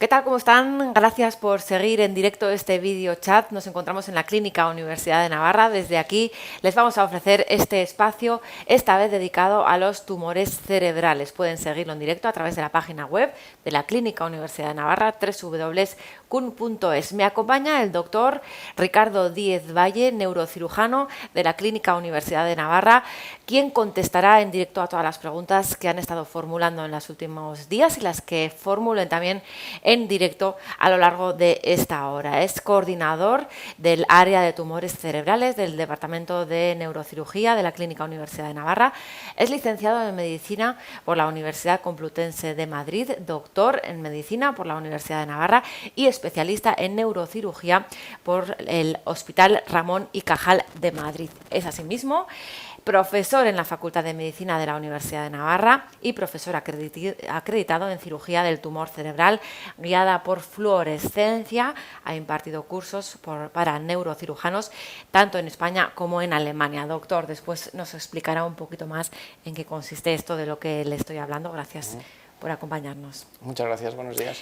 ¿Qué tal? ¿Cómo están? Gracias por seguir en directo este video chat. Nos encontramos en la Clínica Universidad de Navarra. Desde aquí les vamos a ofrecer este espacio, esta vez dedicado a los tumores cerebrales. Pueden seguirlo en directo a través de la página web de la Clínica Universidad de Navarra, www.cun.es. Me acompaña el doctor Ricardo Díez Valle, neurocirujano de la Clínica Universidad de Navarra, quien contestará en directo a todas las preguntas que han estado formulando en los últimos días y las que formulen también en directo a lo largo de esta hora. Es coordinador del área de tumores cerebrales del Departamento de Neurocirugía de la Clínica Universidad de Navarra. Es licenciado en Medicina por la Universidad Complutense de Madrid, doctor en Medicina por la Universidad de Navarra y especialista en neurocirugía por el Hospital Ramón y Cajal de Madrid. Es asimismo profesor en la Facultad de Medicina de la Universidad de Navarra y profesor acreditado en cirugía del tumor cerebral, guiada por fluorescencia. Ha impartido cursos para neurocirujanos tanto en España como en Alemania. Doctor, después nos explicará un poquito más en qué consiste esto de lo que le estoy hablando. Gracias por acompañarnos. Muchas gracias, buenos días.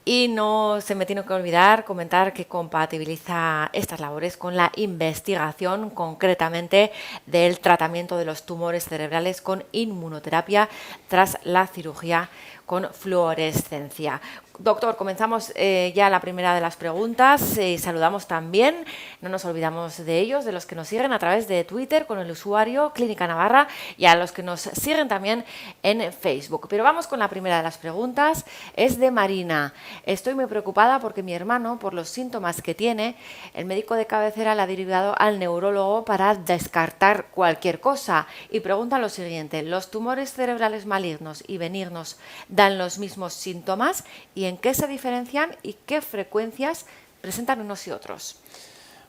Y no se me tiene que olvidar comentar que compatibiliza estas labores con la investigación, concretamente del tratamiento de los tumores cerebrales con inmunoterapia tras la cirugía con fluorescencia. Doctor, comenzamos ya la primera de las preguntas. Saludamos también, no nos olvidamos de ellos, de los que nos siguen a través de Twitter con el usuario Clínica Navarra y a los que nos siguen también en Facebook. Pero vamos con la primera de las preguntas. Es de Marina. Estoy muy preocupada porque mi hermano, por los síntomas que tiene, el médico de cabecera le ha derivado al neurólogo para descartar cualquier cosa. Y pregunta lo siguiente: ¿los tumores cerebrales malignos y benignos dan los mismos síntomas? ¿Y en qué se diferencian y qué frecuencias presentan unos y otros?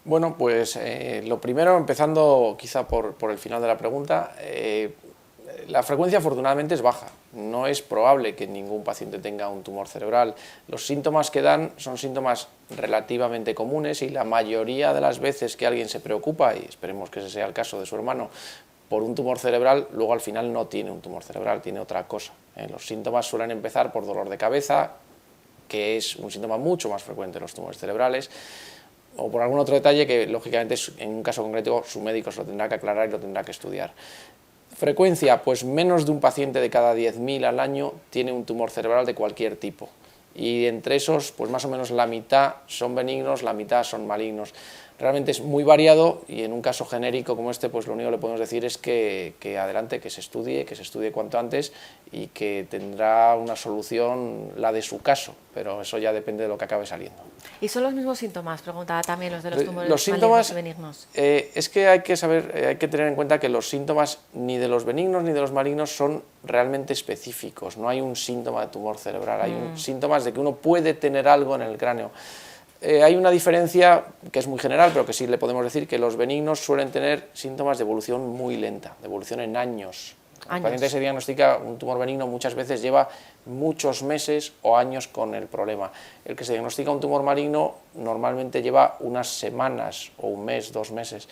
Bueno, pues lo primero, empezando quizá por el final de la pregunta, la frecuencia afortunadamente es baja. No es probable que ningún paciente tenga un tumor cerebral. Los síntomas que dan son síntomas relativamente comunes y la mayoría de las veces que alguien se preocupa, y esperemos que ese sea el caso de su hermano, por un tumor cerebral, luego al final no tiene un tumor cerebral, tiene otra cosa. Los síntomas suelen empezar por dolor de cabeza, que es un síntoma mucho más frecuente en los tumores cerebrales, o por algún otro detalle que, lógicamente, en un caso concreto, su médico se lo tendrá que aclarar y lo tendrá que estudiar. Frecuencia, pues menos de un paciente de cada 10.000 al año tiene un tumor cerebral de cualquier tipo. Y entre esos, pues más o menos la mitad son benignos, la mitad son malignos. Realmente es muy variado y en un caso genérico como este, pues lo único que le podemos decir es que adelante, que se estudie cuanto antes y que tendrá una solución la de su caso, pero eso ya depende de lo que acabe saliendo. ¿Y son los mismos síntomas? Preguntaba también los de los tumores los síntomas, malignos y benignos. Es que hay que saber, hay que tener en cuenta que los síntomas ni de los benignos ni de los malignos son realmente específicos. No hay un síntoma de tumor cerebral, hay síntomas de que uno puede tener algo en el cráneo. Hay una diferencia que es muy general, pero que sí le podemos decir que los benignos suelen tener síntomas de evolución muy lenta, de evolución en años. El paciente se diagnostica un tumor benigno muchas veces lleva muchos meses o años con el problema. El que se diagnostica un tumor maligno normalmente lleva unas semanas o un mes, 2 meses.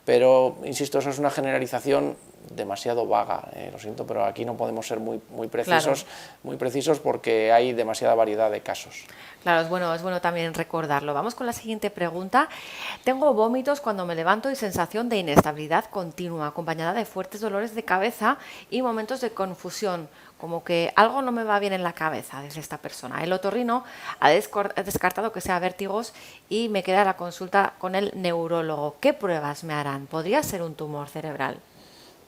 Pero, insisto, eso es una generalización demasiado vaga, lo siento, pero aquí no podemos ser muy precisos, claro, muy precisos porque hay demasiada variedad de casos. Claro, es bueno también recordarlo. Vamos con la siguiente pregunta. Tengo vómitos cuando me levanto y sensación de inestabilidad continua, acompañada de fuertes dolores de cabeza y momentos de confusión, como que algo no me va bien en la cabeza, dice esta persona. El otorrino ha descartado que sea vértigos y me queda la consulta con el neurólogo. ¿Qué pruebas me harán? ¿Podría ser un tumor cerebral?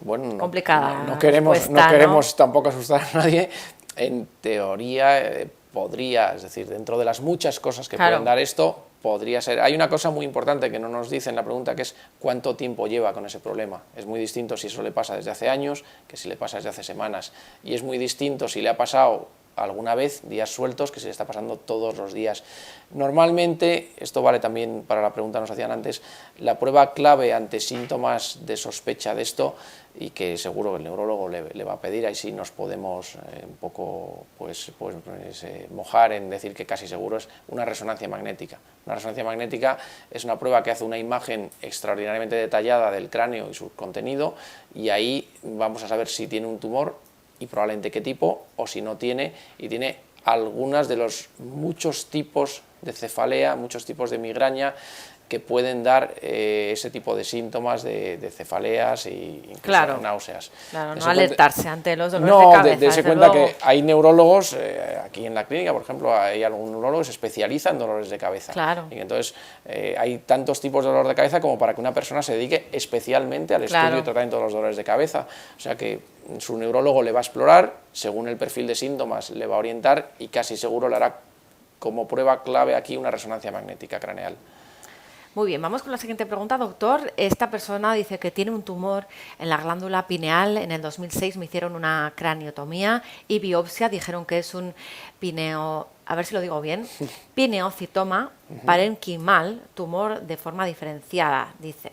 Bueno, complicada no queremos tampoco asustar a nadie. En teoría podría, es decir, dentro de las muchas cosas que pueden dar esto, podría ser. Hay una cosa muy importante que no nos dice en la pregunta, que es cuánto tiempo lleva con ese problema. Es muy distinto si eso le pasa desde hace años que si le pasa desde hace semanas. Y es muy distinto si le ha pasado alguna vez, días sueltos, que se le está pasando todos los días. Normalmente, esto vale también para la pregunta que nos hacían antes, la prueba clave ante síntomas de sospecha de esto, y que seguro que el neurólogo le va a pedir, ahí sí nos podemos un poco mojar en decir que casi seguro, es una resonancia magnética. Una resonancia magnética es una prueba que hace una imagen extraordinariamente detallada del cráneo y su contenido, y ahí vamos a saber si tiene un tumor y probablemente qué tipo, o si no tiene y tiene algunas de los muchos tipos de cefalea, muchos tipos de migraña que pueden dar ese tipo de síntomas de cefaleas e incluso náuseas. Claro, no alertarse ante los dolores de cabeza. Dese cuenta que hay neurólogos, aquí en la clínica, por ejemplo, hay algún neurólogo que se especializa en dolores de cabeza. Claro. Y entonces hay tantos tipos de dolor de cabeza como para que una persona se dedique especialmente al estudio y tratamiento de los dolores de cabeza. O sea que su neurólogo le va a explorar, según el perfil de síntomas le va a orientar y casi seguro le hará como prueba clave aquí una resonancia magnética craneal. Muy bien, vamos con la siguiente pregunta, doctor. Esta persona dice que tiene un tumor en la glándula pineal. En el 2006 me hicieron una craniotomía y biopsia. Dijeron que es un a ver si lo digo bien, pineocitoma parenquimal, tumor de forma diferenciada, dice.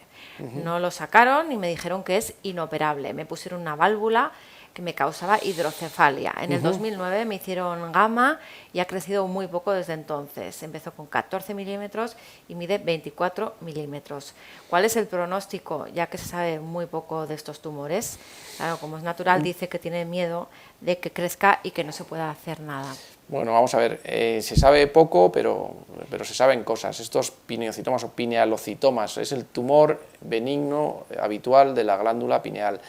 No lo sacaron y me dijeron que es inoperable. Me pusieron una válvula que me causaba hidrocefalia. En el 2009 me hicieron gamma y ha crecido muy poco desde entonces. Empezó con 14 milímetros y mide 24 milímetros. ¿Cuál es el pronóstico, ya que se sabe muy poco de estos tumores? Claro, como es natural, dice que tiene miedo de que crezca y que no se pueda hacer nada. Bueno, vamos a ver, se sabe poco, pero se saben cosas. Estos pineocitomas o pinealocitomas es el tumor benigno habitual de la glándula pineal.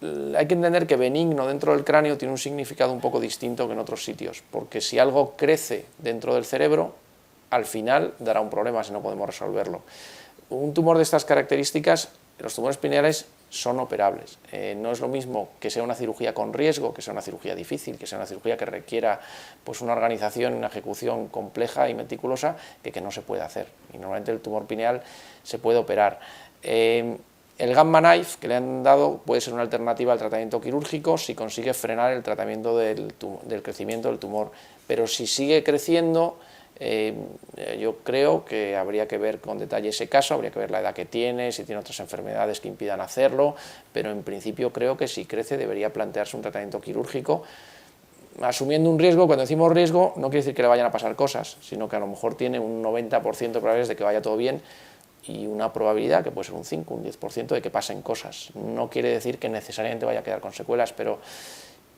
Hay que entender que benigno dentro del cráneo tiene un significado un poco distinto que en otros sitios, porque si algo crece dentro del cerebro, al final dará un problema si no podemos resolverlo. Un tumor de estas características, los tumores pineales son operables. No es lo mismo que sea una cirugía con riesgo, que sea una cirugía difícil, que sea una cirugía que requiera pues, una organización y una ejecución compleja y meticulosa, que no se puede hacer. Y normalmente el tumor pineal se puede operar. El Gamma Knife que le han dado puede ser una alternativa al tratamiento quirúrgico si consigue frenar el tratamiento del crecimiento del tumor, pero si sigue creciendo, yo creo que habría que ver con detalle ese caso, habría que ver la edad que tiene, si tiene otras enfermedades que impidan hacerlo, pero en principio creo que si crece debería plantearse un tratamiento quirúrgico, asumiendo un riesgo. Cuando decimos riesgo no quiere decir que le vayan a pasar cosas, sino que a lo mejor tiene un 90% de probabilidades de que vaya todo bien, y una probabilidad que puede ser un 5, un 10% de que pasen cosas. No quiere decir que necesariamente vaya a quedar con secuelas, pero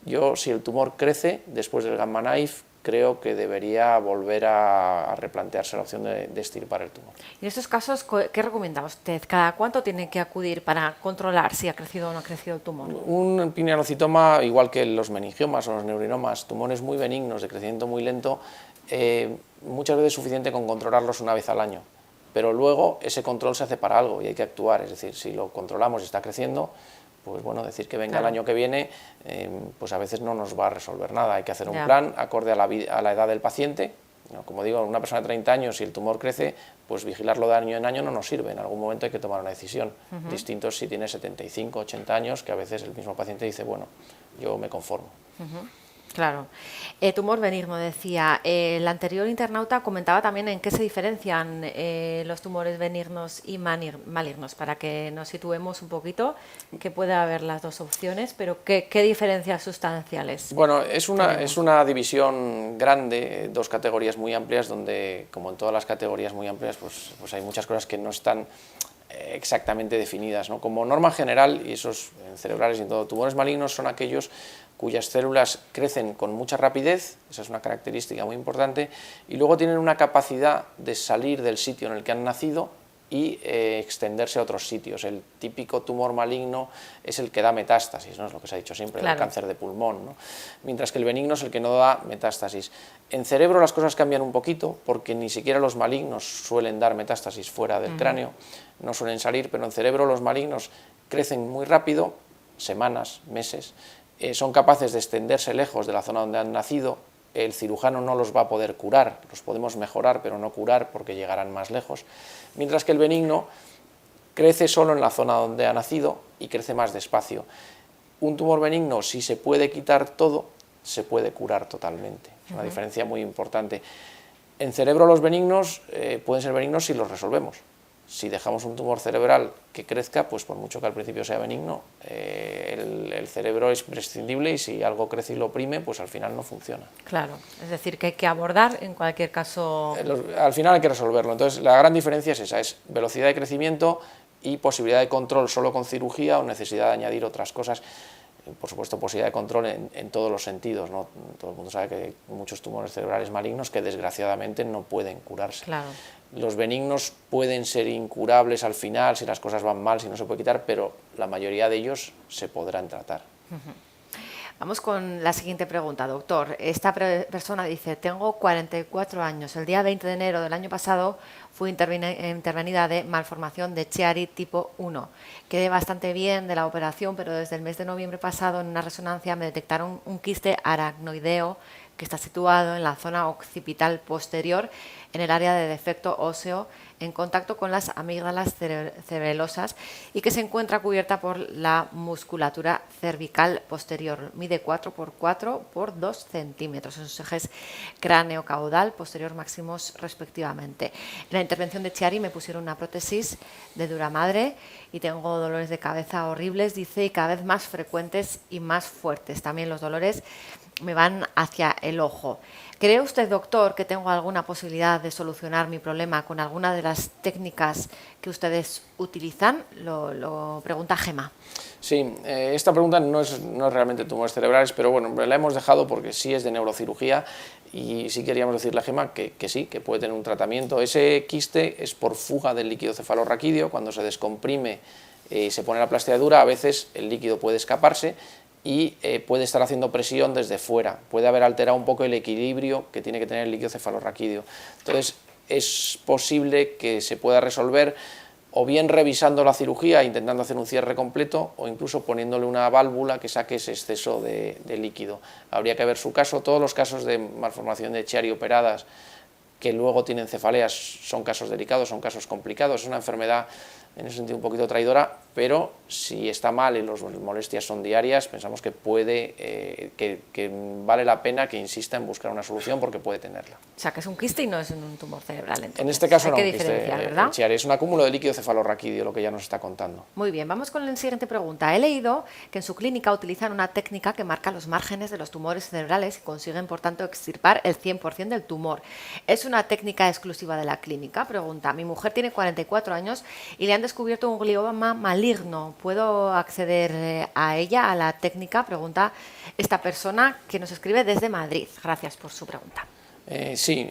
yo, si el tumor crece después del Gamma Knife, creo que debería volver a replantearse la opción de extirpar el tumor. En estos casos, ¿qué recomienda usted? ¿Cada cuánto tiene que acudir para controlar si ha crecido o no ha crecido el tumor? Un pinealocitoma, igual que los meningiomas o los neurinomas, tumores muy benignos de crecimiento muy lento, muchas veces es suficiente con controlarlos una vez al año. Pero luego ese control se hace para algo y hay que actuar, es decir, si lo controlamos y está creciendo, pues bueno, decir que venga el año que viene, pues a veces no nos va a resolver nada, hay que hacer un plan acorde a la edad del paciente. Como digo, una persona de 30 años, si el tumor crece, pues vigilarlo de año en año no nos sirve, en algún momento hay que tomar una decisión. Distinto si tiene 75, 80 años, que a veces el mismo paciente dice, bueno, yo me conformo. Claro. Tumor benigno, decía. El anterior internauta comentaba también en qué se diferencian los tumores benignos y malignos, para que nos situemos un poquito, que puede haber las dos opciones, pero ¿qué diferencias sustanciales? Bueno, es una división grande, dos categorías muy amplias, donde, como en todas las categorías muy amplias, pues hay muchas cosas que no están exactamente definidas, ¿no? Como norma general, y esos en cerebrales y en todo, tumores malignos son aquellos cuyas células crecen con mucha rapidez, esa es una característica muy importante, y luego tienen una capacidad de salir del sitio en el que han nacido y extenderse a otros sitios. El típico tumor maligno es el que da metástasis, ¿no? Es lo que se ha dicho siempre, el cáncer de pulmón, ¿no? Mientras que el benigno es el que no da metástasis. En cerebro las cosas cambian un poquito, porque ni siquiera los malignos suelen dar metástasis fuera del cráneo, no suelen salir, pero en cerebro los malignos crecen muy rápido, semanas, meses, son capaces de extenderse lejos de la zona donde han nacido. El cirujano no los va a poder curar, los podemos mejorar, pero no curar porque llegarán más lejos. Mientras que el benigno crece solo en la zona donde ha nacido y crece más despacio. Un tumor benigno, si se puede quitar todo, se puede curar totalmente. Es una diferencia muy importante. En cerebro los benignos pueden ser benignos si los resolvemos. Si dejamos un tumor cerebral que crezca, pues por mucho que al principio sea benigno, el cerebro es prescindible y si algo crece y lo oprime, pues al final no funciona. Claro, es decir, que hay que abordar en cualquier caso. Al final hay que resolverlo. Entonces la gran diferencia es esa, es velocidad de crecimiento y posibilidad de control solo con cirugía o necesidad de añadir otras cosas. por supuesto, posibilidad de control en todos los sentidos, ¿no? Todo el mundo sabe que hay muchos tumores cerebrales malignos que desgraciadamente no pueden curarse. Claro. Los benignos pueden ser incurables al final, si las cosas van mal, si no se puede quitar, pero la mayoría de ellos se podrán tratar. Vamos con la siguiente pregunta, doctor. Esta persona dice, tengo 44 años. El día 20 de enero del año pasado fui intervenida de malformación de Chiari tipo 1. Quedé bastante bien de la operación, pero desde el mes de noviembre pasado en una resonancia me detectaron un quiste aracnoideo que está situado en la zona occipital posterior, en el área de defecto óseo, en contacto con las amígdalas cerebelosas y que se encuentra cubierta por la musculatura cervical posterior. Mide 4 por 4 por 2 centímetros en sus ejes cráneo-caudal posterior máximos respectivamente. En la intervención de Chiari me pusieron una prótesis de dura madre y tengo dolores de cabeza horribles, dice, y cada vez más frecuentes y más fuertes. También los dolores me van hacia el ojo. ¿Cree usted, doctor, que tengo alguna posibilidad de solucionar mi problema con alguna de las técnicas que ustedes utilizan? Lo pregunta Gema. Sí, esta pregunta no es realmente tumores cerebrales, pero bueno, la hemos dejado porque sí es de neurocirugía y sí queríamos decirle a Gema que sí, que puede tener un tratamiento. Ese quiste es por fuga del líquido cefalorraquídeo. Cuando se descomprime y se pone la plastiadura, a veces el líquido puede escaparse y puede estar haciendo presión desde fuera, puede haber alterado un poco el equilibrio que tiene que tener el líquido cefalorraquídeo. Entonces es posible que se pueda resolver o bien revisando la cirugía, intentando hacer un cierre completo, o incluso poniéndole una válvula que saque ese exceso de líquido. Habría que ver su caso. Todos los casos de malformación de Chiari operadas que luego tienen cefaleas son casos delicados, son casos complicados, es una enfermedad en ese sentido un poquito traidora, pero si está mal y las molestias son diarias, pensamos que que vale la pena que insista en buscar una solución porque puede tenerla. O sea, que es un quiste y no es un tumor cerebral. Entonces. En este caso hay no, que diferenciar, ¿verdad? Chiari es un acúmulo de líquido cefalorraquídeo, lo que ya nos está contando. Muy bien, vamos con la siguiente pregunta. He leído que en su clínica utilizan una técnica que marca los márgenes de los tumores cerebrales y consiguen, por tanto, extirpar el 100% del tumor. ¿Es una técnica exclusiva de la clínica? Pregunta. Mi mujer tiene 44 años y le han descubierto un glioma maligno. ¿Puedo acceder a ella, a la técnica? Pregunta esta persona que nos escribe desde Madrid. Gracias por su pregunta. Sí,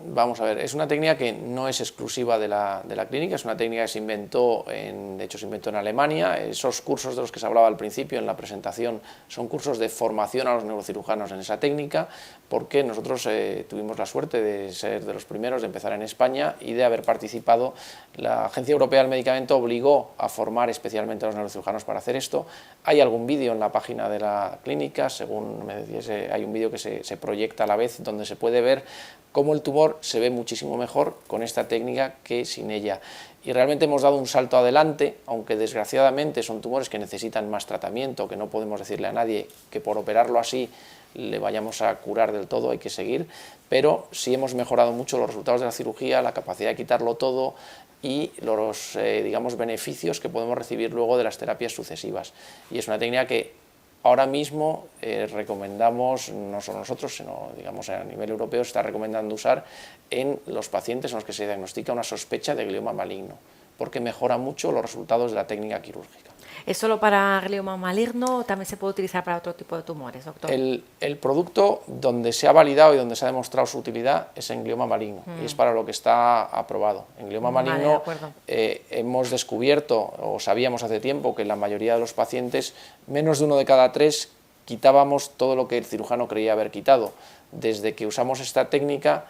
vamos a ver, es una técnica que no es exclusiva de la clínica, es una técnica que se inventó, de hecho se inventó en Alemania. Esos cursos de los que se hablaba al principio en la presentación son cursos de formación a los neurocirujanos en esa técnica, porque nosotros tuvimos la suerte de ser de los primeros, de empezar en España y de haber participado. La Agencia Europea del Medicamento obligó a formar especialmente a los neurocirujanos para hacer esto. Hay algún vídeo en la página de la clínica, según me decías, hay un vídeo que se proyecta a la vez donde se puede ver cómo el tumor se ve muchísimo mejor con esta técnica que sin ella. Y realmente hemos dado un salto adelante, aunque desgraciadamente son tumores que necesitan más tratamiento, que no podemos decirle a nadie que por operarlo así le vayamos a curar del todo, hay que seguir, pero sí hemos mejorado mucho los resultados de la cirugía, la capacidad de quitarlo todo y los digamos, beneficios que podemos recibir luego de las terapias sucesivas. Y es una técnica que ahora mismo recomendamos, no solo nosotros, sino digamos a nivel europeo, se está recomendando usar en los pacientes en los que se diagnostica una sospecha de glioma maligno, porque mejora mucho los resultados de la técnica quirúrgica. ¿Es solo para glioma maligno o también se puede utilizar para otro tipo de tumores, doctor? El producto donde se ha validado y donde se ha demostrado su utilidad es en glioma maligno y es para lo que está aprobado. En glioma maligno hemos descubierto, o sabíamos hace tiempo, que en la mayoría de los pacientes, menos de 1 de cada 3, quitábamos todo lo que el cirujano creía haber quitado. Desde que usamos esta técnica,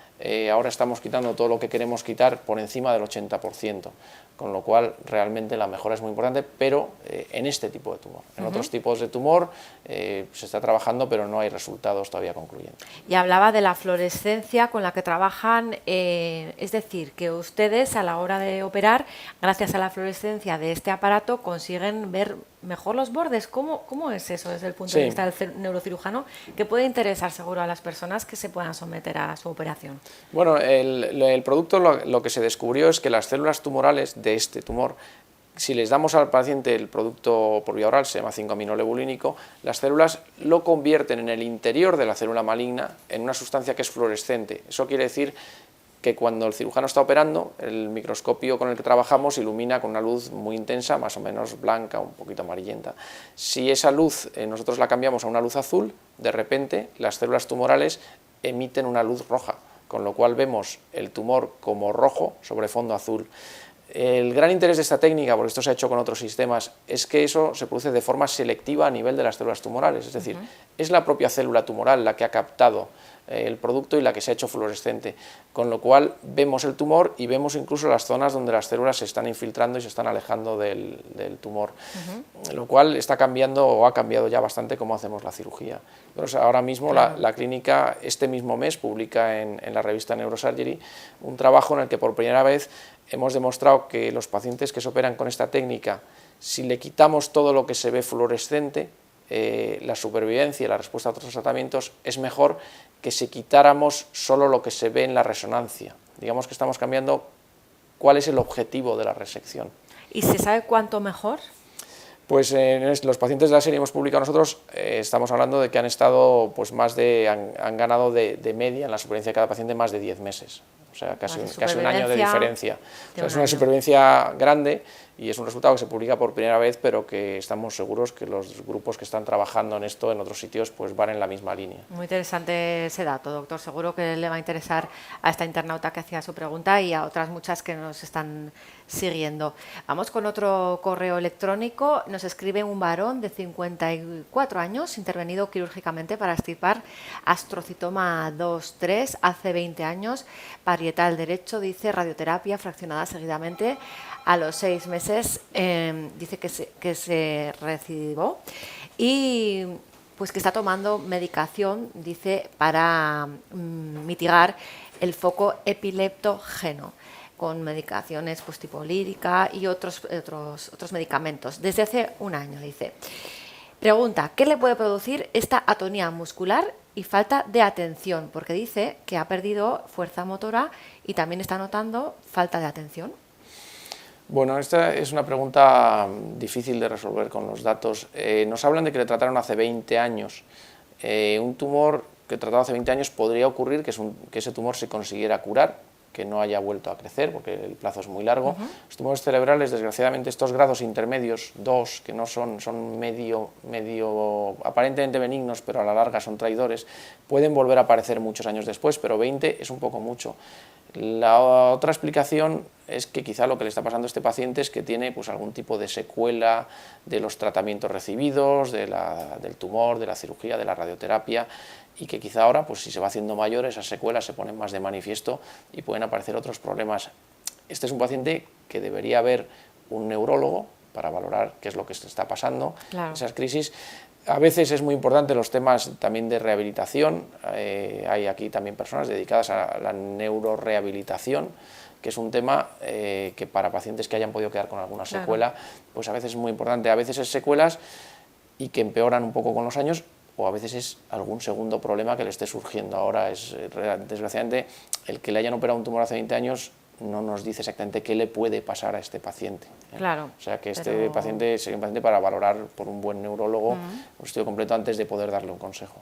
ahora estamos quitando todo lo que queremos quitar por encima del 80%, con lo cual realmente la mejora es muy importante, pero en este tipo de tumor. En otros tipos de tumor se está trabajando, pero no hay resultados todavía concluyentes. Y hablaba de la fluorescencia con la que trabajan, es decir, que ustedes a la hora de operar, gracias a la fluorescencia de este aparato, consiguen ver mejor los bordes. ¿Cómo es eso desde el punto de vista del neurocirujano, que puede interesar seguro a las personas que se puedan someter a su operación? Bueno, el producto lo que se descubrió es que las células tumorales de este tumor, si les damos al paciente el producto por vía oral, se llama 5-aminolebulínico, las células lo convierten en el interior de la célula maligna en una sustancia que es fluorescente. Eso quiere decir que cuando el cirujano está operando, el microscopio con el que trabajamos ilumina con una luz muy intensa, más o menos blanca, un poquito amarillenta. Si esa luz nosotros la cambiamos a una luz azul, de repente las células tumorales emiten una luz roja, con lo cual vemos el tumor como rojo sobre fondo azul. El gran interés de esta técnica, porque esto se ha hecho con otros sistemas, es que eso se produce de forma selectiva a nivel de las células tumorales, es decir, es la propia célula tumoral la que ha captado el producto y la que se ha hecho fluorescente, con lo cual vemos el tumor y vemos incluso las zonas donde las células se están infiltrando y se están alejando del tumor, lo cual está cambiando o ha cambiado ya bastante cómo hacemos la cirugía. Entonces, ahora mismo la clínica este mismo mes publica en la revista Neurosurgery un trabajo en el que por primera vez hemos demostrado que los pacientes que se operan con esta técnica, si le quitamos todo lo que se ve fluorescente, la supervivencia y la respuesta a otros tratamientos es mejor que si quitáramos solo lo que se ve en la resonancia. Digamos que estamos cambiando cuál es el objetivo de la resección. ¿Y se sabe cuánto mejor? Pues los pacientes de la serie hemos publicado nosotros, estamos hablando de que han estado, pues han ganado de media en la supervivencia de cada paciente más de 10 meses. O sea, casi un año de diferencia. O sea, es una supervivencia grande y es un resultado que se publica por primera vez, pero que estamos seguros que los grupos que están trabajando en esto en otros sitios pues van en la misma línea. Muy interesante ese dato, doctor. Seguro que le va a interesar a esta internauta que hacía su pregunta y a otras muchas que nos están siguiendo. Vamos con otro correo electrónico. Nos escribe un varón de 54 años, intervenido quirúrgicamente para extirpar astrocitoma 2-3 hace 20 años, parietal derecho, dice radioterapia fraccionada seguidamente. A los 6 meses dice que se recidivó y pues que está tomando medicación, dice, para mitigar el foco epileptógeno, con medicaciones pues, tipo lírica y otros medicamentos, desde hace un año, dice. Pregunta, ¿qué le puede producir esta atonía muscular y falta de atención? Porque dice que ha perdido fuerza motora y también está notando falta de atención. Bueno, esta es una pregunta difícil de resolver con los datos. Nos hablan de que le trataron hace 20 años. Un tumor que tratado hace 20 años podría ocurrir que ese tumor se consiguiera curar, que no haya vuelto a crecer, porque el plazo es muy largo. Los tumores cerebrales, desgraciadamente, estos grados intermedios, 2, que no son medio aparentemente benignos, pero a la larga son traidores, pueden volver a aparecer muchos años después, pero 20 es un poco mucho. La otra explicación es que quizá lo que le está pasando a este paciente es que tiene pues, algún tipo de secuela de los tratamientos recibidos, del tumor, de la cirugía, de la radioterapia, y que quizá ahora, pues, si se va haciendo mayor, esas secuelas se ponen más de manifiesto y pueden aparecer otros problemas. Este es un paciente que debería ver un neurólogo para valorar qué es lo que se está pasando, esas crisis. A veces es muy importante los temas también de rehabilitación. Hay aquí también personas dedicadas a la neurorehabilitación, que es un tema que para pacientes que hayan podido quedar con alguna secuela, pues a veces es muy importante. A veces es secuelas y que empeoran un poco con los años, o a veces es algún segundo problema que le esté surgiendo ahora. Desgraciadamente, el que le hayan operado un tumor hace 20 años no nos dice exactamente qué le puede pasar a este paciente. Claro. O sea que este paciente sería un paciente para valorar por un buen neurólogo un estudio completo antes de poder darle un consejo.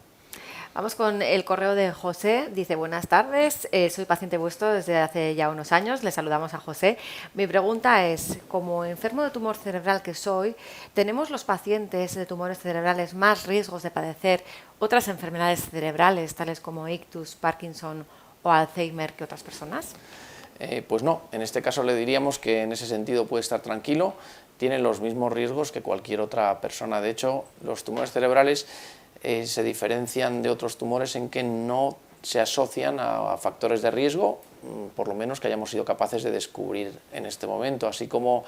Vamos con el correo de José. Dice, buenas tardes, soy paciente vuestro desde hace ya unos años. Le saludamos a José. Mi pregunta es, como enfermo de tumor cerebral que soy, ¿tenemos los pacientes de tumores cerebrales más riesgos de padecer otras enfermedades cerebrales, tales como ictus, Parkinson o Alzheimer, que otras personas? Pues no, en este caso le diríamos que en ese sentido puede estar tranquilo, tienen los mismos riesgos que cualquier otra persona. De hecho, los tumores cerebrales se diferencian de otros tumores en que no se asocian a factores de riesgo, por lo menos que hayamos sido capaces de descubrir en este momento, así como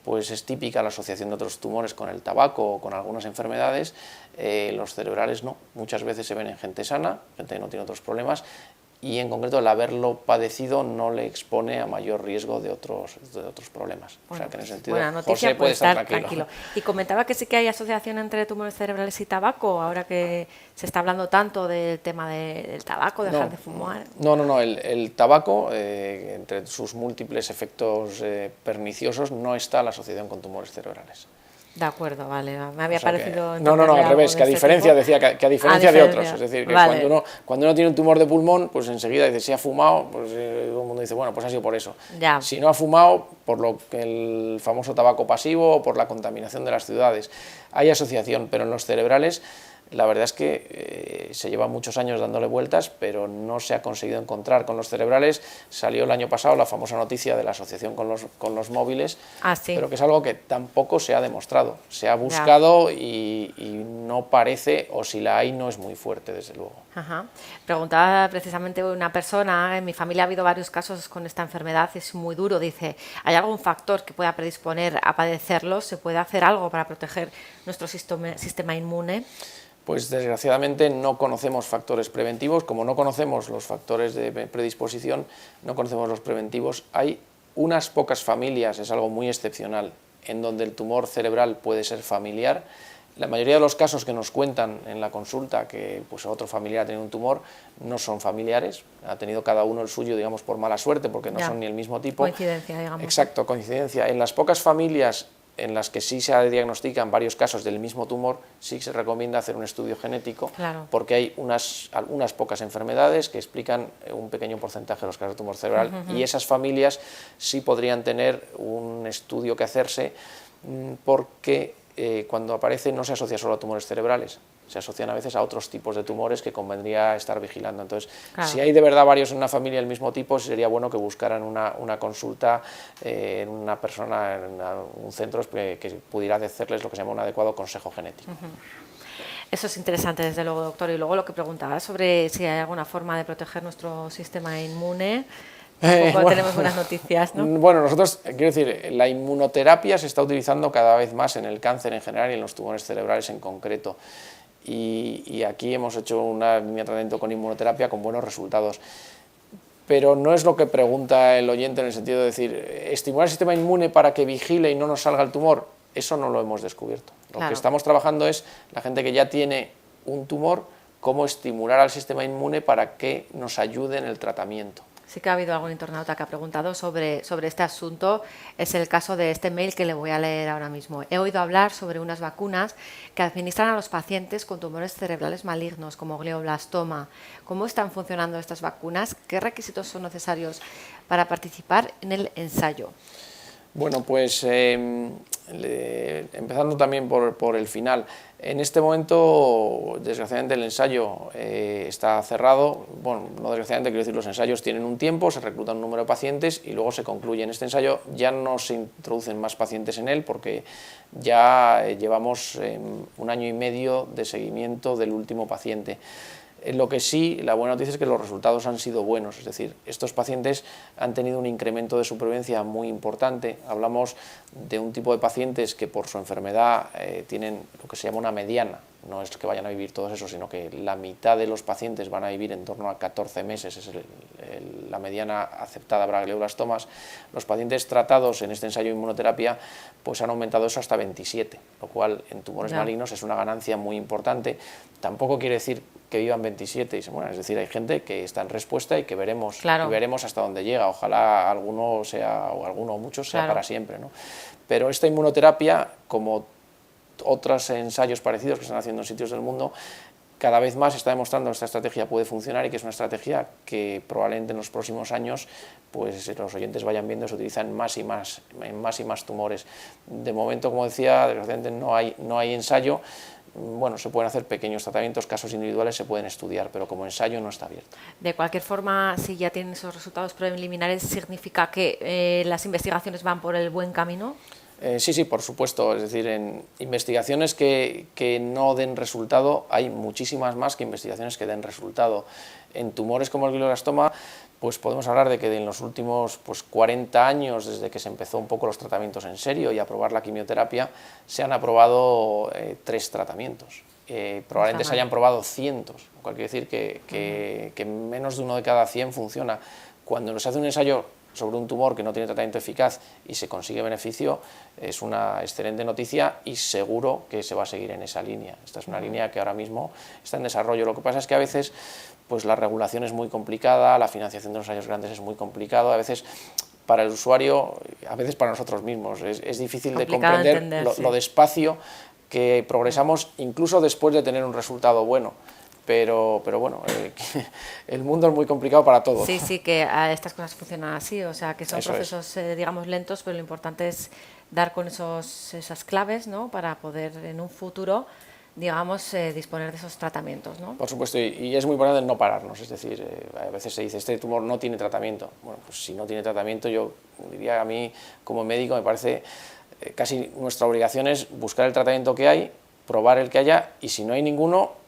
pues es típica la asociación de otros tumores con el tabaco o con algunas enfermedades, los cerebrales no, muchas veces se ven en gente sana, gente que no tiene otros problemas, y en concreto el haberlo padecido no le expone a mayor riesgo de otros problemas. Bueno, o sea que en ese sentido buena noticia, José puede estar tranquilo. Y comentaba que sí que hay asociación entre tumores cerebrales y tabaco, ahora que se está hablando tanto del tema del tabaco, dejar de fumar. No, el tabaco, entre sus múltiples efectos perniciosos, no está la asociación con tumores cerebrales. De acuerdo, vale. Me había O sea parecido... no, entenderle al algo revés, de que a este diferencia, tipo. decía, que a diferencia de otros. Es decir, que Vale. cuando uno tiene un tumor de pulmón, pues enseguida dice, si ha fumado, pues todo el mundo dice, bueno, pues ha sido por eso. Ya. Si no ha fumado, por lo que el famoso tabaco pasivo o por la contaminación de las ciudades. Hay asociación, pero en los cerebrales la verdad es que se lleva muchos años dándole vueltas, pero no se ha conseguido encontrar. Con los cerebrales salió el año pasado la famosa noticia de la asociación con los móviles, Sí. pero que es algo que tampoco se ha demostrado. Se ha buscado y no parece, o si la hay, no es muy fuerte, desde luego. Ajá. Preguntaba precisamente una persona, en mi familia ha habido varios casos con esta enfermedad, es muy duro, dice, ¿hay algún factor que pueda predisponer a padecerlo? ¿Se puede hacer algo para proteger nuestro sistema inmune? Pues desgraciadamente no conocemos factores preventivos, como no conocemos los factores de predisposición, no conocemos los preventivos. Hay unas pocas familias, es algo muy excepcional, en donde el tumor cerebral puede ser familiar. La mayoría de los casos que nos cuentan en la consulta que pues, otro familiar ha tenido un tumor no son familiares, ha tenido cada uno el suyo, digamos, por mala suerte, porque no son ni el mismo tipo. Coincidencia, digamos. Exacto, coincidencia. En las pocas familias en las que sí se diagnostican varios casos del mismo tumor, sí se recomienda hacer un estudio genético, porque hay algunas pocas enfermedades que explican un pequeño porcentaje de los casos de tumor cerebral, y esas familias sí podrían tener un estudio que hacerse, porque cuando aparece no se asocia solo a tumores cerebrales, se asocian a veces a otros tipos de tumores que convendría estar vigilando. Entonces, si hay de verdad varios en una familia del mismo tipo, sería bueno que buscaran una consulta en una persona, en un centro que pudiera hacerles lo que se llama un adecuado consejo genético. Eso es interesante, desde luego, doctor. Y luego lo que preguntaba sobre si hay alguna forma de proteger nuestro sistema inmune. Tampoco tenemos buenas noticias, ¿no? Bueno, nosotros, quiero decir, la inmunoterapia se está utilizando cada vez más en el cáncer en general y en los tumores cerebrales en concreto. Y aquí hemos hecho una línea de tratamiento con inmunoterapia con buenos resultados. Pero no es lo que pregunta el oyente en el sentido de decir, estimular el sistema inmune para que vigile y no nos salga el tumor. Eso no lo hemos descubierto. Lo que estamos trabajando es la gente que ya tiene un tumor, cómo estimular al sistema inmune para que nos ayude en el tratamiento. Sí que ha habido algún internauta que ha preguntado sobre este asunto. Es el caso de este mail que le voy a leer ahora mismo. He oído hablar sobre unas vacunas que administran a los pacientes con tumores cerebrales malignos, como glioblastoma. ¿Cómo están funcionando estas vacunas? ¿Qué requisitos son necesarios para participar en el ensayo? Bueno, pues empezando también por el final. En este momento, desgraciadamente, el ensayo está cerrado. Bueno, no desgraciadamente, quiero decir, los ensayos tienen un tiempo, se reclutan un número de pacientes y luego se concluye. En este ensayo ya no se introducen más pacientes en él porque ya llevamos 1 año y medio de seguimiento del último paciente. Lo que sí, la buena noticia es que los resultados han sido buenos, es decir, estos pacientes han tenido un incremento de supervivencia muy importante. Hablamos de un tipo de pacientes que por su enfermedad tienen lo que se llama una mediana. No es que vayan a vivir todos esos, sino que la mitad de los pacientes van a vivir en torno a 14 meses, es la mediana aceptada para glioblastomas. Los pacientes tratados en este ensayo de inmunoterapia pues han aumentado eso hasta 27, lo cual en tumores malignos es una ganancia muy importante. Tampoco quiere decir que vivan 27, bueno, es decir, hay gente que está en respuesta y que veremos, y veremos hasta dónde llega. Ojalá alguno sea, o alguno o muchos sea para siempre, ¿no? Pero esta inmunoterapia, como otros ensayos parecidos que se están haciendo en sitios del mundo, cada vez más está demostrando que esta estrategia puede funcionar y que es una estrategia que probablemente en los próximos años pues los oyentes vayan viendo se utiliza en más y más tumores. De momento, como decía, desgraciadamente no hay ensayo. Bueno, se pueden hacer pequeños tratamientos, casos individuales se pueden estudiar, pero como ensayo no está abierto. De cualquier forma, si ya tienen esos resultados preliminares, ¿significa que las investigaciones van por el buen camino? Sí, por supuesto. Es decir, en investigaciones que no den resultado, hay muchísimas más que investigaciones que den resultado. En tumores como el glioblastoma, pues podemos hablar de que en los últimos 40 años, desde que se empezó un poco los tratamientos en serio y a probar la quimioterapia, se han aprobado 3 tratamientos. Probablemente se hayan probado cientos, lo cual quiere decir que menos de 1 de cada 100 funciona. Cuando se hace un ensayo sobre un tumor que no tiene tratamiento eficaz y se consigue beneficio, es una excelente noticia y seguro que se va a seguir en esa línea. Esta es una línea que ahora mismo está en desarrollo. Lo que pasa es que a veces pues la regulación es muy complicada, la financiación de los ensayos grandes es muy complicado, a veces para el usuario, a veces para nosotros mismos. Es difícil de Complicado comprender entender, sí. lo despacio que progresamos, incluso después de tener un resultado bueno. Pero bueno, el mundo es muy complicado para todos. Sí, sí, que estas cosas funcionan así, o sea, que son Eso es. procesos, digamos, lentos, pero lo importante es dar con esas claves, ¿no? Para poder en un futuro, digamos, disponer de esos tratamientos, ¿no? Por supuesto, y es muy importante no pararnos, es decir, a veces se dice, este tumor no tiene tratamiento. Bueno, pues si no tiene tratamiento, yo diría, a mí como médico me parece casi nuestra obligación es buscar el tratamiento que hay, probar el que haya, y si no hay ninguno,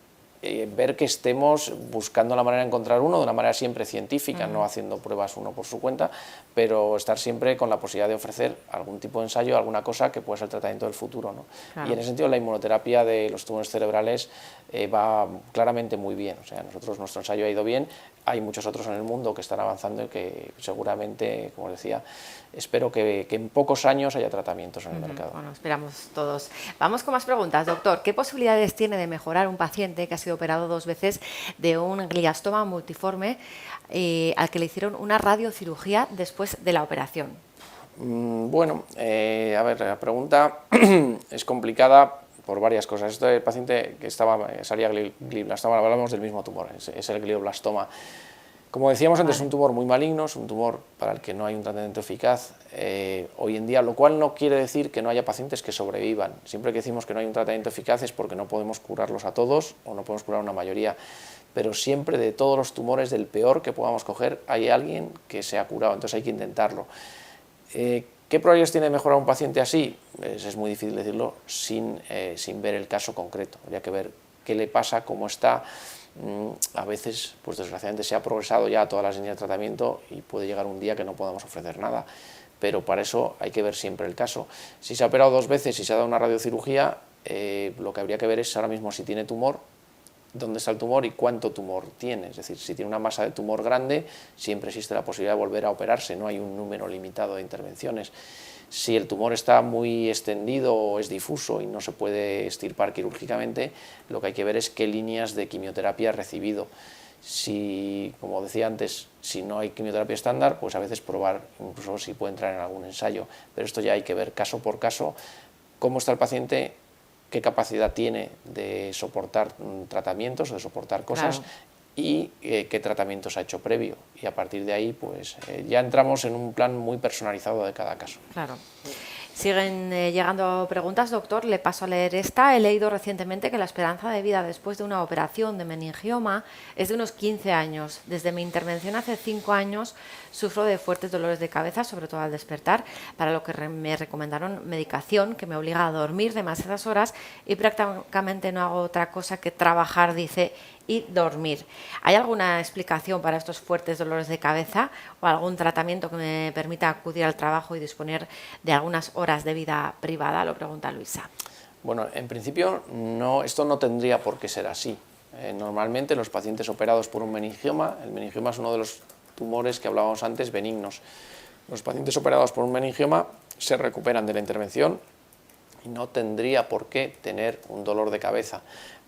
ver que estemos buscando la manera de encontrar uno de una manera siempre científica, no haciendo pruebas uno por su cuenta, pero estar siempre con la posibilidad de ofrecer algún tipo de ensayo, alguna cosa que pueda ser el tratamiento del futuro, ¿no? Claro. Y en ese sentido la inmunoterapia de los tumores cerebrales va claramente muy bien, o sea, nuestro ensayo ha ido bien, hay muchos otros en el mundo que están avanzando y que seguramente, como decía, espero que en pocos años haya tratamientos en el mercado. Bueno, esperamos todos. Vamos con más preguntas, doctor. ¿Qué posibilidades tiene de mejorar un paciente que ha sido operado 2 veces de un glioma multiforme al que le hicieron una radiocirugía después de la operación? Bueno, a ver, la pregunta es complicada por varias cosas. Este paciente que salía glioblastoma, hablamos del mismo tumor, es el glioblastoma. Como decíamos antes, es un tumor muy maligno, es un tumor para el que no hay un tratamiento eficaz hoy en día, lo cual no quiere decir que no haya pacientes que sobrevivan. Siempre que decimos que no hay un tratamiento eficaz es porque no podemos curarlos a todos o no podemos curar a una mayoría, pero siempre de todos los tumores, del peor que podamos coger, hay alguien que se ha curado, entonces hay que intentarlo. ¿Qué probabilidades tiene de mejorar un paciente así? Es muy difícil decirlo sin ver el caso concreto. Habría que ver qué le pasa, cómo está. A veces, pues desgraciadamente se ha progresado ya todas las líneas de tratamiento y puede llegar un día que no podamos ofrecer nada. Pero para eso hay que ver siempre el caso. Si se ha operado 2 veces y se ha dado una radiocirugía, lo que habría que ver es ahora mismo si tiene tumor, dónde está el tumor y cuánto tumor tiene. Es decir, si tiene una masa de tumor grande, siempre existe la posibilidad de volver a operarse, no hay un número limitado de intervenciones. Si el tumor está muy extendido o es difuso y no se puede extirpar quirúrgicamente, lo que hay que ver es qué líneas de quimioterapia ha recibido. Si, como decía antes, si no hay quimioterapia estándar, pues a veces probar, incluso si puede entrar en algún ensayo, pero esto ya hay que ver caso por caso, cómo está el paciente, qué capacidad tiene de soportar tratamientos, de soportar cosas, claro, y qué tratamientos ha hecho previo. Y a partir de ahí, pues ya entramos en un plan muy personalizado de cada caso. Claro. Siguen llegando preguntas, doctor. Le paso a leer esta. He leído recientemente que la esperanza de vida después de una operación de meningioma es de unos 15 años. Desde mi intervención hace 5 años sufro de fuertes dolores de cabeza, sobre todo al despertar, para lo que me recomendaron medicación que me obliga a dormir demasiadas horas y prácticamente no hago otra cosa que trabajar, dice, y dormir. ¿Hay alguna explicación para estos fuertes dolores de cabeza o algún tratamiento que me permita acudir al trabajo y disponer de algunas horas de vida privada? Lo pregunta Luisa. Bueno, en principio esto no tendría por qué ser así. Normalmente los pacientes operados por un meningioma, el meningioma es uno de los tumores que hablábamos antes benignos. Los pacientes operados por un meningioma se recuperan de la intervención y no tendría por qué tener un dolor de cabeza.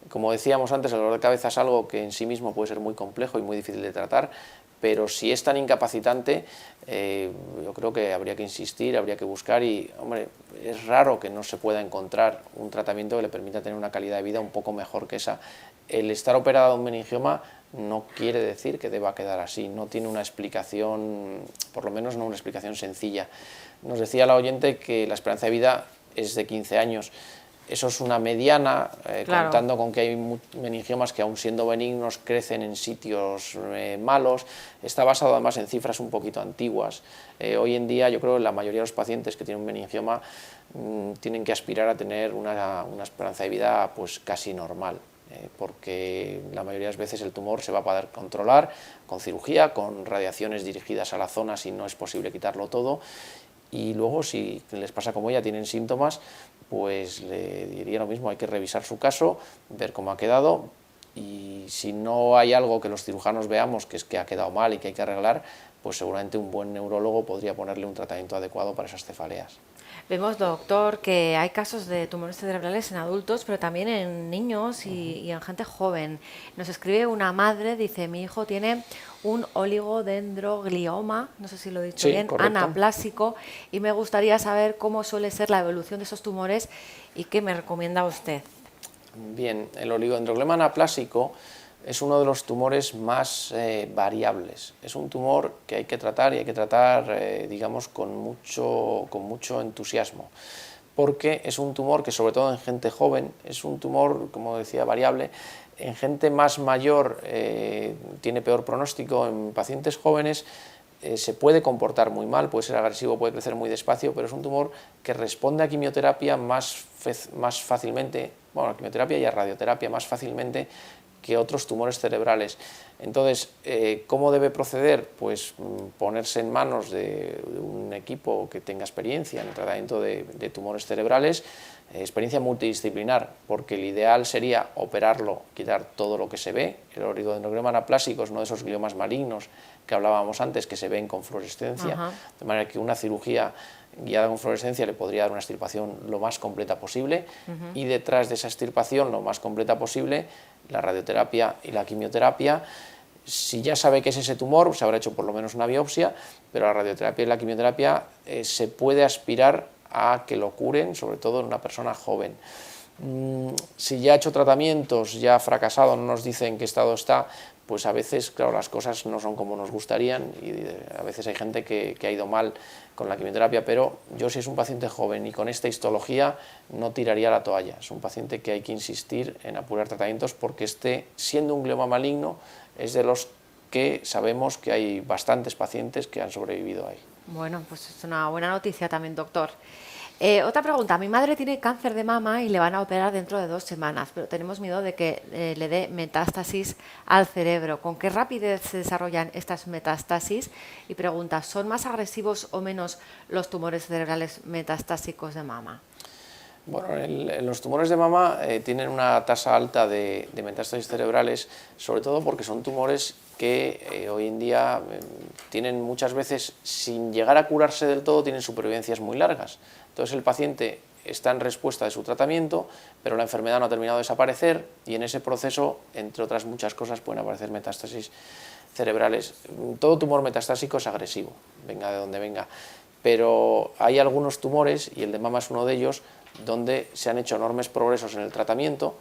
Como decíamos antes, el dolor de cabeza es algo que en sí mismo puede ser muy complejo y muy difícil de tratar, pero si es tan incapacitante, yo creo que habría que insistir, habría que buscar y, hombre, es raro que no se pueda encontrar un tratamiento que le permita tener una calidad de vida un poco mejor que esa. El estar operado de un meningioma no quiere decir que deba quedar así, no tiene una explicación, por lo menos no una explicación sencilla. Nos decía la oyente que la esperanza de vida es de 15 años. Eso es una mediana, claro, contando con que hay meningiomas que aun siendo benignos crecen en sitios malos. Está basado además en cifras un poquito antiguas. Hoy en día yo creo que la mayoría de los pacientes que tienen un meningioma tienen que aspirar a tener una esperanza de vida pues casi normal, porque la mayoría de las veces el tumor se va a poder controlar con cirugía, con radiaciones dirigidas a la zona si no es posible quitarlo todo. Y luego, si les pasa como ella, tienen síntomas, pues le diría lo mismo, hay que revisar su caso, ver cómo ha quedado y si no hay algo que los cirujanos veamos que es que ha quedado mal y que hay que arreglar, pues seguramente un buen neurólogo podría ponerle un tratamiento adecuado para esas cefaleas. Vemos, doctor, que hay casos de tumores cerebrales en adultos, pero también en niños y en gente joven. Nos escribe una madre, dice, mi hijo tiene un oligodendroglioma, no sé si lo he dicho Sí, bien, correcto. anaplásico, y me gustaría saber cómo suele ser la evolución de esos tumores y qué me recomienda usted. Bien, el oligodendroglioma anaplásico es uno de los tumores más variables. Es un tumor que hay que tratar y hay que tratar, digamos, con mucho entusiasmo, porque es un tumor que, sobre todo en gente joven, es un tumor, como decía, variable. En gente más mayor tiene peor pronóstico, en pacientes jóvenes se puede comportar muy mal, puede ser agresivo, puede crecer muy despacio, pero es un tumor que responde a quimioterapia más fácilmente, bueno, a quimioterapia y a radioterapia más fácilmente que otros tumores cerebrales. Entonces, ¿cómo debe proceder? Pues ponerse en manos de un equipo que tenga experiencia en el tratamiento de tumores cerebrales, experiencia multidisciplinar, porque el ideal sería operarlo, quitar todo lo que se ve. El oligodendroglioma anaplásico es uno de esos gliomas malignos que hablábamos antes, que se ven con fluorescencia, de manera que una cirugía guiada con fluorescencia le podría dar una extirpación lo más completa posible, y detrás de esa extirpación lo más completa posible, la radioterapia y la quimioterapia. Si ya sabe que es ese tumor, se habrá hecho por lo menos una biopsia, pero la radioterapia y la quimioterapia se puede aspirar a que lo curen, sobre todo en una persona joven. Si ya ha hecho tratamientos, ya ha fracasado, no nos dice en qué estado está, pues a veces, claro, las cosas no son como nos gustarían y a veces hay gente que ha ido mal con la quimioterapia, pero yo, si es un paciente joven y con esta histología, no tiraría la toalla. Es un paciente que hay que insistir en apurar tratamientos, porque siendo un glioma maligno, es de los que sabemos que hay bastantes pacientes que han sobrevivido ahí. Bueno, pues es una buena noticia también, doctor. Otra pregunta. Mi madre tiene cáncer de mama y le van a operar dentro de 2 semanas, pero tenemos miedo de que le dé metástasis al cerebro. ¿Con qué rapidez se desarrollan estas metástasis? Y pregunta, ¿son más agresivos o menos los tumores cerebrales metastásicos de mama? Bueno, los tumores de mama tienen una tasa alta de metástasis cerebrales, sobre todo porque son tumores que hoy en día tienen muchas veces, sin llegar a curarse del todo, tienen supervivencias muy largas. Entonces el paciente está en respuesta de su tratamiento, pero la enfermedad no ha terminado de desaparecer, y en ese proceso, entre otras muchas cosas, pueden aparecer metástasis cerebrales. Todo tumor metastásico es agresivo, venga de donde venga, pero hay algunos tumores, y el de mama es uno de ellos, donde se han hecho enormes progresos en el tratamiento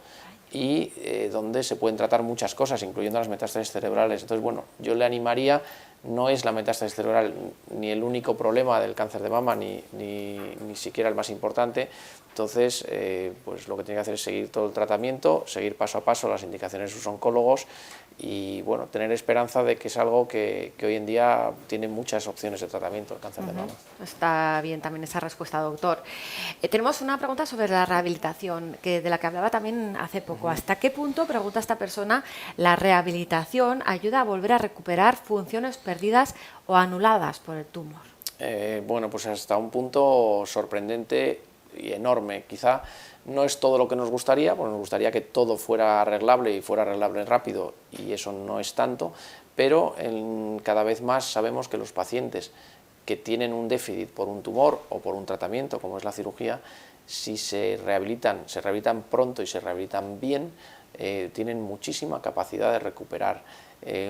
y donde se pueden tratar muchas cosas, incluyendo las metástasis cerebrales. Entonces, bueno, yo le animaría, no es la metástasis cerebral ni el único problema del cáncer de mama, ni siquiera el más importante. Entonces, pues lo que tiene que hacer es seguir todo el tratamiento, seguir paso a paso las indicaciones de sus oncólogos y, bueno, tener esperanza de que es algo que hoy en día tiene muchas opciones de tratamiento, el cáncer de mama. Está bien también esa respuesta, doctor. Tenemos una pregunta sobre la rehabilitación, de la que hablaba también hace poco. ¿Hasta qué punto, pregunta esta persona, la rehabilitación ayuda a volver a recuperar funciones perdidas o anuladas por el tumor? Bueno, pues hasta un punto sorprendente y enorme. Quizá no es todo lo que nos gustaría, porque nos gustaría que todo fuera arreglable y fuera arreglable rápido, y eso no es tanto, pero cada vez más sabemos que los pacientes que tienen un déficit por un tumor o por un tratamiento, como es la cirugía, si se rehabilitan pronto y se rehabilitan bien, tienen muchísima capacidad de recuperar.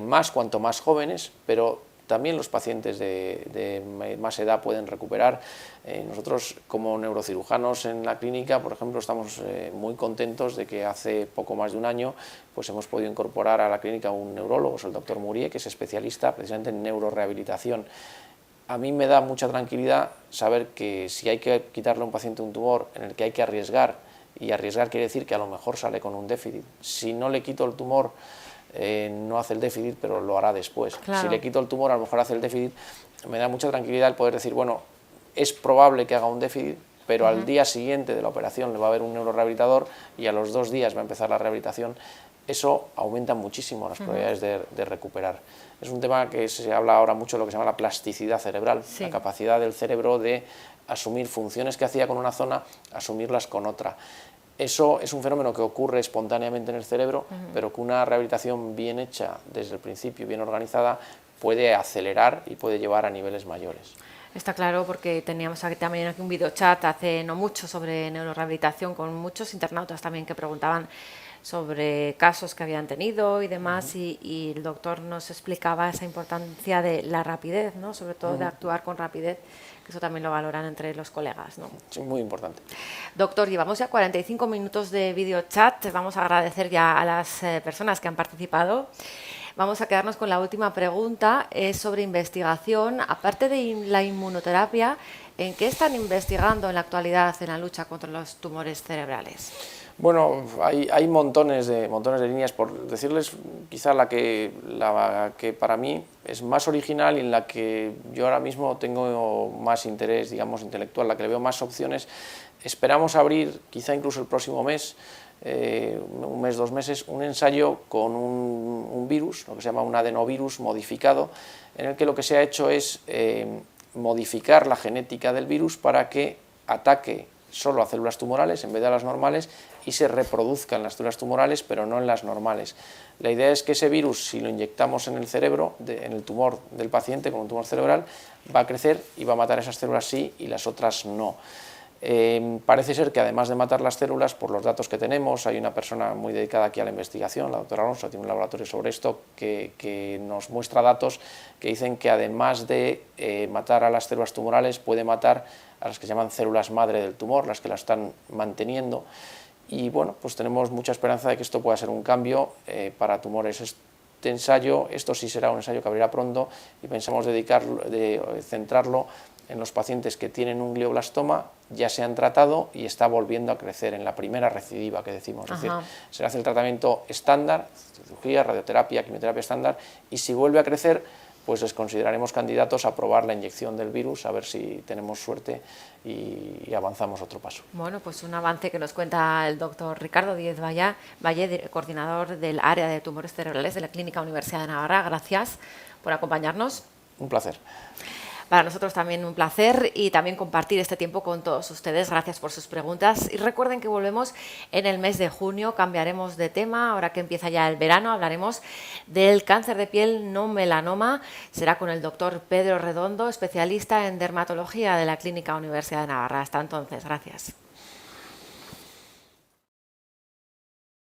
Más cuanto más jóvenes, pero también los pacientes de más edad pueden recuperar. Nosotros, como neurocirujanos en la clínica, por ejemplo, estamos muy contentos de que hace poco más de un año pues hemos podido incorporar a la clínica un neurólogo, es el doctor Murié, que es especialista precisamente en neurorehabilitación. A mí me da mucha tranquilidad saber que si hay que quitarle a un paciente un tumor en el que hay que arriesgar, y arriesgar quiere decir que a lo mejor sale con un déficit, si no le quito el tumor, no hace el déficit, pero lo hará después. Claro. Si le quito el tumor, a lo mejor hace el déficit. Me da mucha tranquilidad el poder decir, bueno, es probable que haga un déficit, pero al día siguiente de la operación le va a haber un neurorehabilitador y a los 2 días va a empezar la rehabilitación. Eso aumenta muchísimo las probabilidades de recuperar. Es un tema que se habla ahora mucho de lo que se llama la plasticidad cerebral, Sí. la capacidad del cerebro de asumir funciones que hacía con una zona, asumirlas con otra. Eso es un fenómeno que ocurre espontáneamente en el cerebro, pero que una rehabilitación bien hecha desde el principio, bien organizada, puede acelerar y puede llevar a niveles mayores. Está claro, porque teníamos también aquí un videochat hace no mucho sobre neurorehabilitación con muchos internautas también que preguntaban sobre casos que habían tenido y demás, y el doctor nos explicaba esa importancia de la rapidez, ¿no? Sobre todo de actuar con rapidez, que eso también lo valoran entre los colegas, ¿no? Sí, muy importante. Doctor, llevamos ya 45 minutos de videochat. Vamos a agradecer ya a las personas que han participado. Vamos a quedarnos con la última pregunta, es sobre investigación. Aparte de la inmunoterapia, ¿en qué están investigando en la actualidad en la lucha contra los tumores cerebrales? Bueno, hay montones de líneas, por decirles quizá la que para mí es más original y en la que yo ahora mismo tengo más interés, digamos, intelectual, la que le veo más opciones. Esperamos abrir, quizá incluso el próximo mes, un mes, 2 meses, un ensayo con un virus, lo que se llama un adenovirus modificado, en el que lo que se ha hecho es modificar la genética del virus para que ataque solo a células tumorales en vez de a las normales y se reproduzca en las células tumorales, pero no en las normales. La idea es que ese virus, si lo inyectamos en el cerebro, en el tumor del paciente, con un tumor cerebral, va a crecer y va a matar esas células sí y las otras no. Parece ser que además de matar las células, por los datos que tenemos, hay una persona muy dedicada aquí a la investigación, la doctora Alonso, tiene un laboratorio sobre esto, que nos muestra datos que dicen que además de matar a las células tumorales, puede matar a las que se llaman células madre del tumor, las que la están manteniendo. Y bueno, pues tenemos mucha esperanza de que esto pueda ser un cambio para tumores. Este ensayo, esto sí será un ensayo que abrirá pronto y pensamos centrarlo en los pacientes que tienen un glioblastoma, ya se han tratado y está volviendo a crecer en la primera recidiva que decimos. Es decir, se hace el tratamiento estándar, cirugía, radioterapia, quimioterapia estándar, y si vuelve a crecer, pues les consideraremos candidatos a probar la inyección del virus, a ver si tenemos suerte y avanzamos otro paso. Bueno, pues un avance que nos cuenta el doctor Ricardo Díez Valle, coordinador del área de tumores cerebrales de la Clínica Universidad de Navarra. Gracias por acompañarnos. Un placer. Para nosotros también un placer y también compartir este tiempo con todos ustedes. Gracias por sus preguntas y recuerden que volvemos en el mes de junio, cambiaremos de tema, ahora que empieza ya el verano hablaremos del cáncer de piel no melanoma, será con el doctor Pedro Redondo, especialista en dermatología de la Clínica Universidad de Navarra. Hasta entonces, gracias.